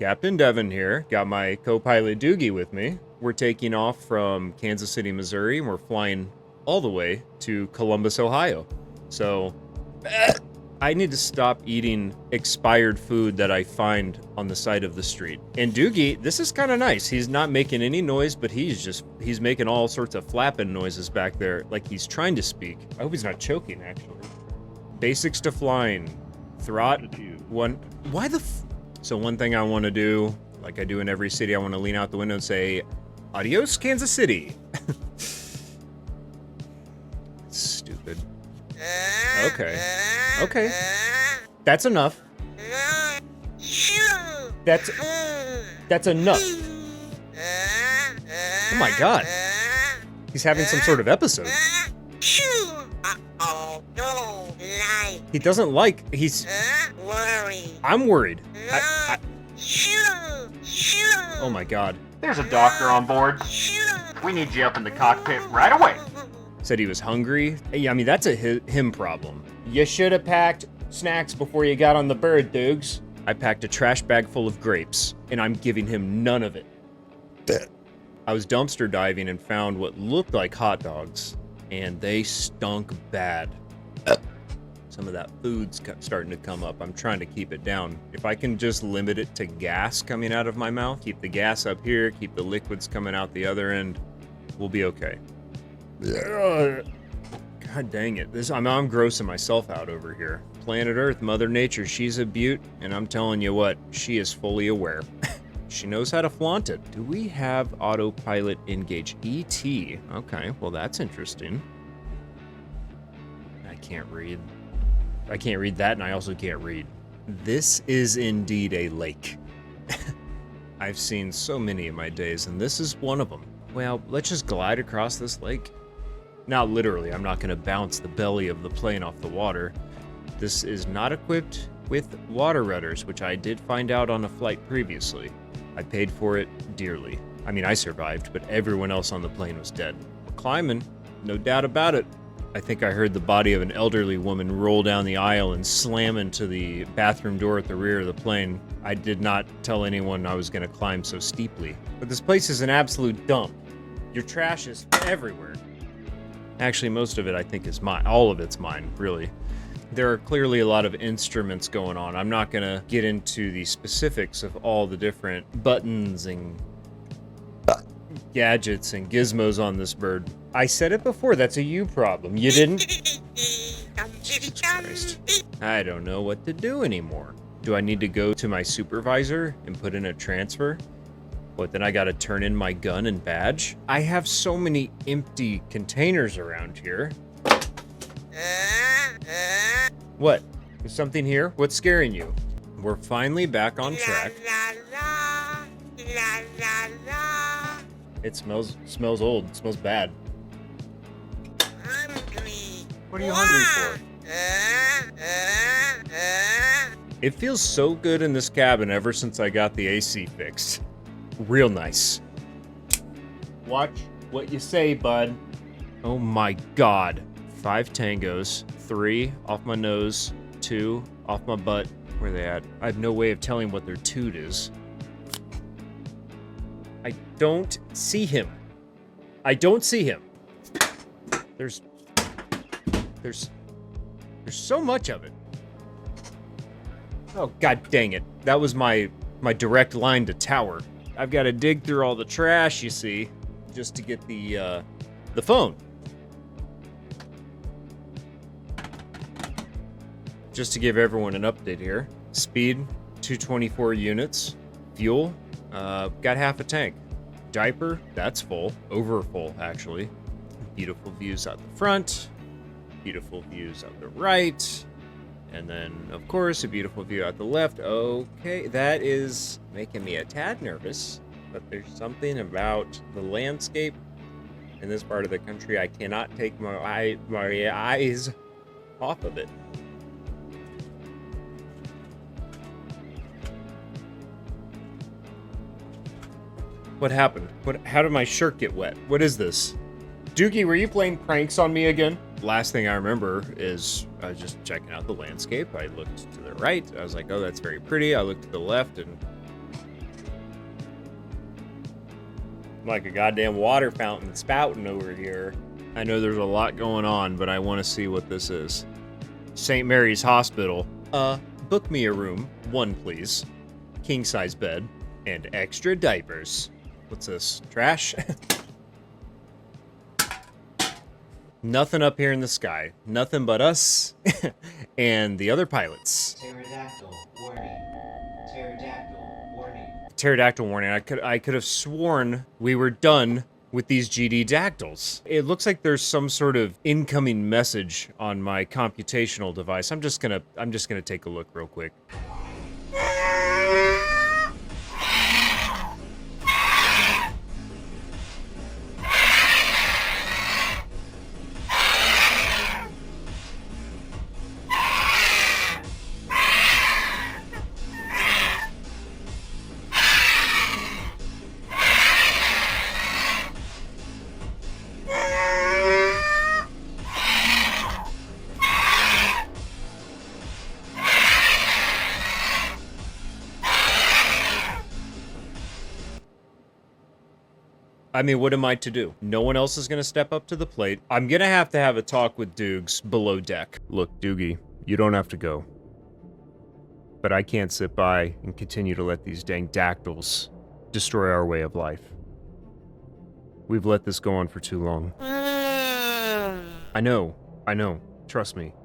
Captain Devin here. Got my co-pilot Doogie with me. We're taking off from Kansas City, Missouri, and we're flying all the way to Columbus, Ohio. So, I need to stop eating expired food that I find on the side of the street. And Doogie, this is kind of nice. He's not making any noise, but he's making all sorts of flapping noises back there, like he's trying to speak. I hope he's not choking, actually. Basics to flying. So one thing I want to do, like I do in every city, I want to lean out the window and say, "Adios, Kansas City." Stupid. Okay. That's enough. That's enough. Oh my god. He's having some sort of episode. He doesn't like, I'm worried. Oh my god. There's a doctor on board. We need you up in the cockpit right away. Said he was hungry. Yeah, I mean, that's a him problem. You should have packed snacks before you got on the bird, Doogs. I packed a trash bag full of grapes, and I'm giving him none of it. I was dumpster diving and found what looked like hot dogs, and they stunk bad. Some of that food's starting to come up. I'm trying to keep it down. If I can just limit it to gas coming out of my mouth, keep the gas up here, keep the liquids coming out the other end, we'll be okay. God dang it. I'm grossing myself out over here. Planet Earth, Mother Nature, she's a beaut, and I'm telling you what, she is fully aware. She knows how to flaunt it. Do we have autopilot engage? ET. Okay, well that's interesting. I can't read that, and I also can't read. This is indeed a lake. I've seen so many in my days, and this is one of them. Well, let's just glide across this lake. Not literally, I'm not going to bounce the belly of the plane off the water. This is not equipped with water rudders, which I did find out on a flight previously. I paid for it dearly. I mean, I survived, but everyone else on the plane was dead. We're climbing, no doubt about it. I think I heard the body of an elderly woman roll down the aisle and slam into the bathroom door at the rear of the plane. I did not tell anyone I was going to climb so steeply. But this place is an absolute dump. Your trash is everywhere. Actually, most of it I think is mine. All of it's mine, really. There are clearly a lot of instruments going on. I'm not going to get into the specifics of all the different buttons and gadgets and gizmos on this bird. I said it before, that's a you problem. You didn't? Jesus Christ. I don't know what to do anymore. Do I need to go to my supervisor and put in a transfer? What, then I gotta turn in my gun and badge? I have so many empty containers around here. What? Is something here? What's scaring you? We're finally back on track. It smells old. It smells bad. What are you hungry for? It feels so good in this cabin ever since I got the AC fixed. Real nice. Watch what you say, bud. Oh my god. 5 tangos, 3 off my nose, 2 off my butt. Where are they at? I have no way of telling what their toot is. I don't see him. There's so much of it. Oh, god dang it. That was my direct line to tower. I've got to dig through all the trash, you see, just to get the phone. Just to give everyone an update here. Speed, 224 units. Fuel, got half a tank. Diaper, that's full. Over full, actually. Beautiful views out the front. Beautiful views out the right. And then, of course, a beautiful view out the left. Okay, that is making me a tad nervous. But there's something about the landscape in this part of the country. I cannot take my eyes off of it. What happened? How did my shirt get wet? What is this? Doogie, were you playing pranks on me again? Last thing I remember is I was just checking out the landscape. I looked to the right. I was like, oh, that's very pretty. I looked to the left, and Like a goddamn water fountain spouting over here. I know there's a lot going on, but I want to see what this is. St. Mary's Hospital. Book me a room. 1, please. King-size bed. And extra diapers. What's this? Trash? Nothing up here in the sky. Nothing but us and the other pilots. Pterodactyl warning. Pterodactyl warning. Pterodactyl warning. I could have sworn we were done with these GD dactyls. It looks like there's some sort of incoming message on my computational device. I'm just gonna take a look real quick. I mean, what am I to do? No one else is gonna step up to the plate. I'm gonna have to have a talk with Doogs below deck. Look, Doogie, you don't have to go. But I can't sit by and continue to let these dang dactyls destroy our way of life. We've let this go on for too long. I know. Trust me.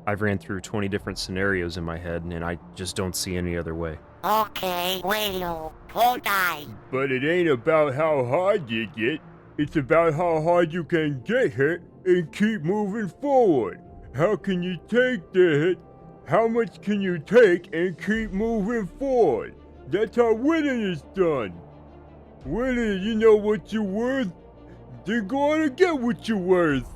I've ran through 20 different scenarios in my head, and I just don't see any other way. Okay, bueno, hold on. But it ain't about how hard you get. It's about how hard you can get hit and keep moving forward. How can you take the hit? How much can you take and keep moving forward? That's how winning is done. Winning, you know what you're worth. They're gonna get what you're worth.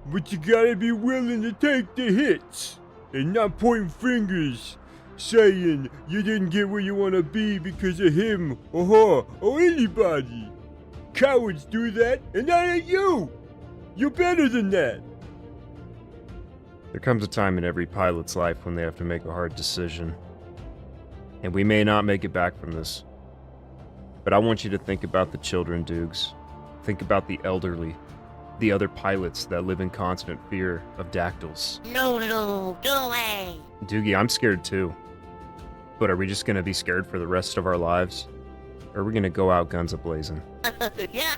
But you gotta be willing to take the hits and not point fingers saying you didn't get where you want to be because of him or her or anybody. Cowards do that, and that ain't you. You're better than that. There comes a time in every pilot's life when they have to make a hard decision. And we may not make it back from this. But I want you to think about the children, Doogs. Think about the elderly. The other pilots that live in constant fear of dactyls. No, go away. Doogie, I'm scared too. But are we just gonna be scared for the rest of our lives? Or are we gonna go out guns a-blazing? Yeah.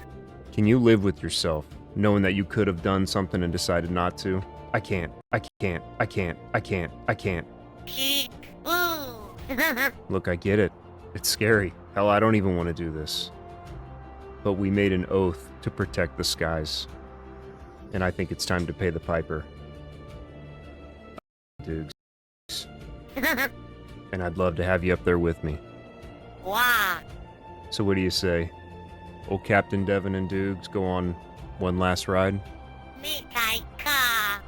Can you live with yourself, knowing that you could have done something and decided not to? I can't. Peek. Ooh. Look, I get it. It's scary. Hell, I don't even want to do this. But we made an oath to protect the skies. And I think it's time to pay the piper. Doogs. And I'd love to have you up there with me. Wow. So what do you say? Old Captain Devin and Doogs go on one last ride? Me kai ka.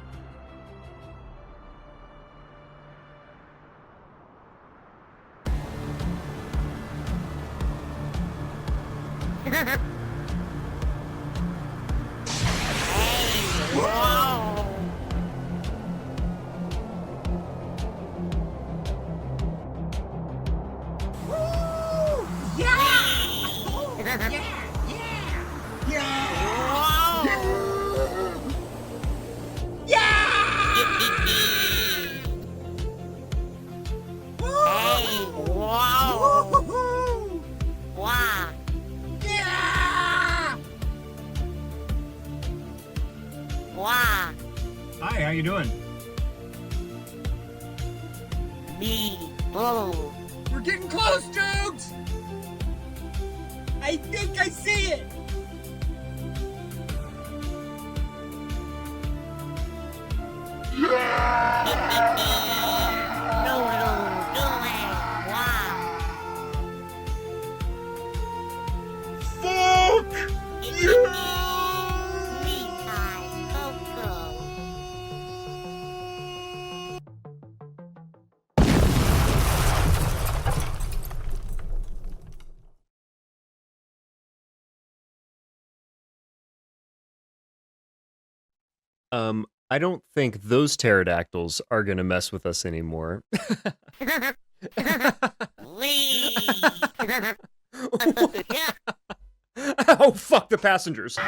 Hey, whoa. Hey, whoa. Wow. Wow. Hi, how you doing? Me. Oh. We're getting close, Doogs! I think I see it! No, go away. Wow. Fuck! Me time, Coco. I don't think those pterodactyls are gonna mess with us anymore. Wee. Oh, fuck the passengers.